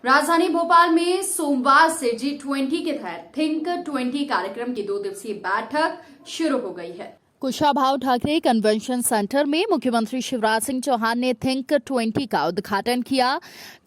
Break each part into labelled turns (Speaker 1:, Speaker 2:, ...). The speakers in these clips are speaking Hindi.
Speaker 1: राजधानी भोपाल में सोमवार से G20 के तहत थिंक 20 कार्यक्रम की 2 दिवसीय बैठक शुरू हो गई है।
Speaker 2: कुशाभाऊ ठाकरे कन्वेंशन सेंटर में मुख्यमंत्री शिवराज सिंह चौहान ने थिंक 20 का उद्घाटन किया।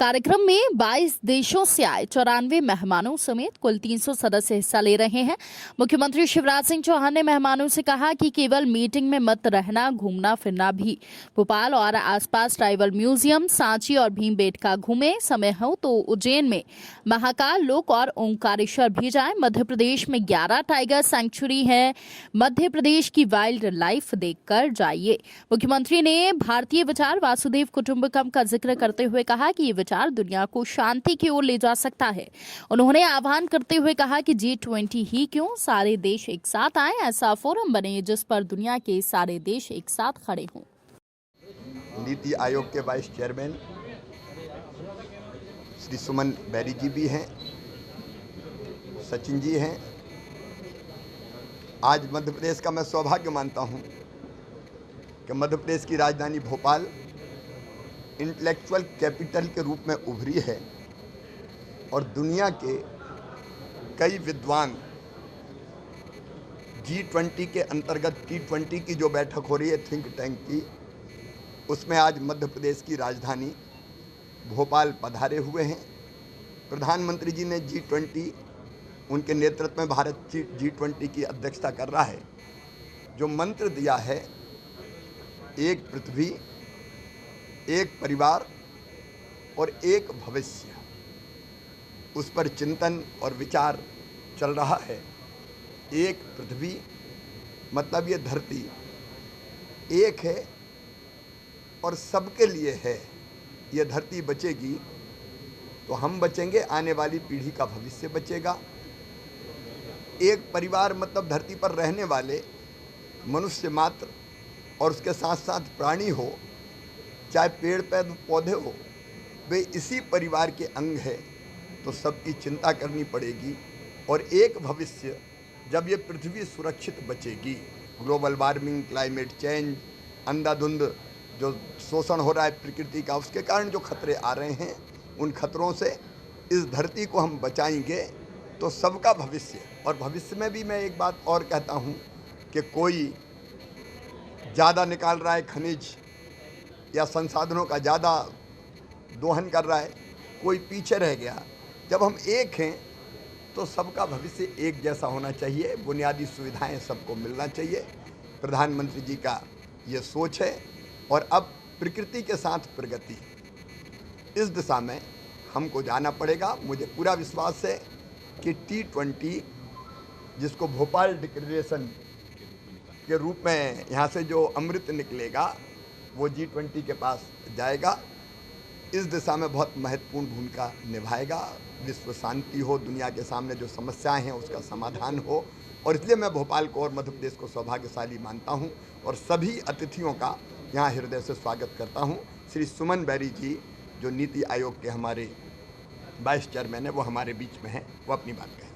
Speaker 2: कार्यक्रम में 22 देशों से आए 94 मेहमानों समेत कुल 300 सदस्य हिस्सा ले रहे हैं। मुख्यमंत्री शिवराज सिंह चौहान ने मेहमानों से कहा कि केवल मीटिंग में मत रहना, घूमना फिरना भी भोपाल और आसपास ट्राइबल म्यूजियम, सांची और भीमबेटका घूमे। समय हो तो उज्जैन में महाकाल लोक और ओंकारेश्वर भी जाए। मध्य प्रदेश में 11 टाइगर सेंचुरी है। मध्य प्रदेश की वाइल्ड लाइफ देखकर जाइए। मुख्यमंत्री ने भारतीय विचार वासुदेव कुटुंबकम का जिक्र करते हुए कहा कि ये विचार दुनिया को शांति की ओर ले जा सकता है। उन्होंने आह्वान करते हुए कहा कि G20 ही क्यों, सारे देश एक साथ आए, ऐसा फोरम बने जिस पर दुनिया के सारे देश एक साथ खड़े हों।
Speaker 3: नीति आयोग के वाइस चेयरमैन श्री सुमन बैरी जी भी हैं, सचिन जी हैं। आज मध्य प्रदेश का मैं सौभाग्य मानता हूं कि मध्य प्रदेश की राजधानी भोपाल इंटेलेक्चुअल कैपिटल के रूप में उभरी है और दुनिया के कई विद्वान G20 के अंतर्गत T20 की जो बैठक हो रही है थिंक टैंक की, उसमें आज मध्य प्रदेश की राजधानी भोपाल पधारे हुए हैं। प्रधानमंत्री जी ने G20 उनके नेतृत्व में भारत G20 की अध्यक्षता कर रहा है। जो मंत्र दिया है, एक पृथ्वी, एक परिवार और एक भविष्य, उस पर चिंतन और विचार चल रहा है। एक पृथ्वी मतलब ये धरती एक है और सबके लिए है। ये धरती बचेगी तो हम बचेंगे, आने वाली पीढ़ी का भविष्य बचेगा। एक परिवार मतलब धरती पर रहने वाले मनुष्य मात्र और उसके साथ साथ प्राणी हो, चाहे पेड़ पौधे हो, वे इसी परिवार के अंग है, तो सबकी चिंता करनी पड़ेगी। और एक भविष्य, जब ये पृथ्वी सुरक्षित बचेगी, ग्लोबल वार्मिंग, क्लाइमेट चेंज, अंधाधुंध जो शोषण हो रहा है प्रकृति का, उसके कारण जो खतरे आ रहे हैं, उन खतरों से इस धरती को हम बचाएंगे तो सबका भविष्य। और भविष्य में भी मैं एक बात और कहता हूँ कि कोई ज़्यादा निकाल रहा है खनिज या संसाधनों का ज़्यादा दोहन कर रहा है, कोई पीछे रह गया। जब हम एक हैं तो सबका भविष्य एक जैसा होना चाहिए, बुनियादी सुविधाएं सबको मिलना चाहिए। प्रधानमंत्री जी का ये सोच है और अब प्रकृति के साथ प्रगति, इस दिशा में हमको जाना पड़ेगा। मुझे पूरा विश्वास है कि T20, जिसको भोपाल डिक्लेरेशन के रूप में यहाँ से जो अमृत निकलेगा वो G20 के पास जाएगा, इस दिशा में बहुत महत्वपूर्ण भूमिका निभाएगा। विश्व शांति हो, दुनिया के सामने जो समस्याएं हैं उसका समाधान हो, और इसलिए मैं भोपाल को और मध्य प्रदेश को सौभाग्यशाली मानता हूं और सभी अतिथियों का यहाँ हृदय से स्वागत करता हूं। श्री सुमन बैरी जी जो नीति आयोग के हमारे वाइस चेयरमैन है, वो हमारे बीच में हैं, वो अपनी बात कहें।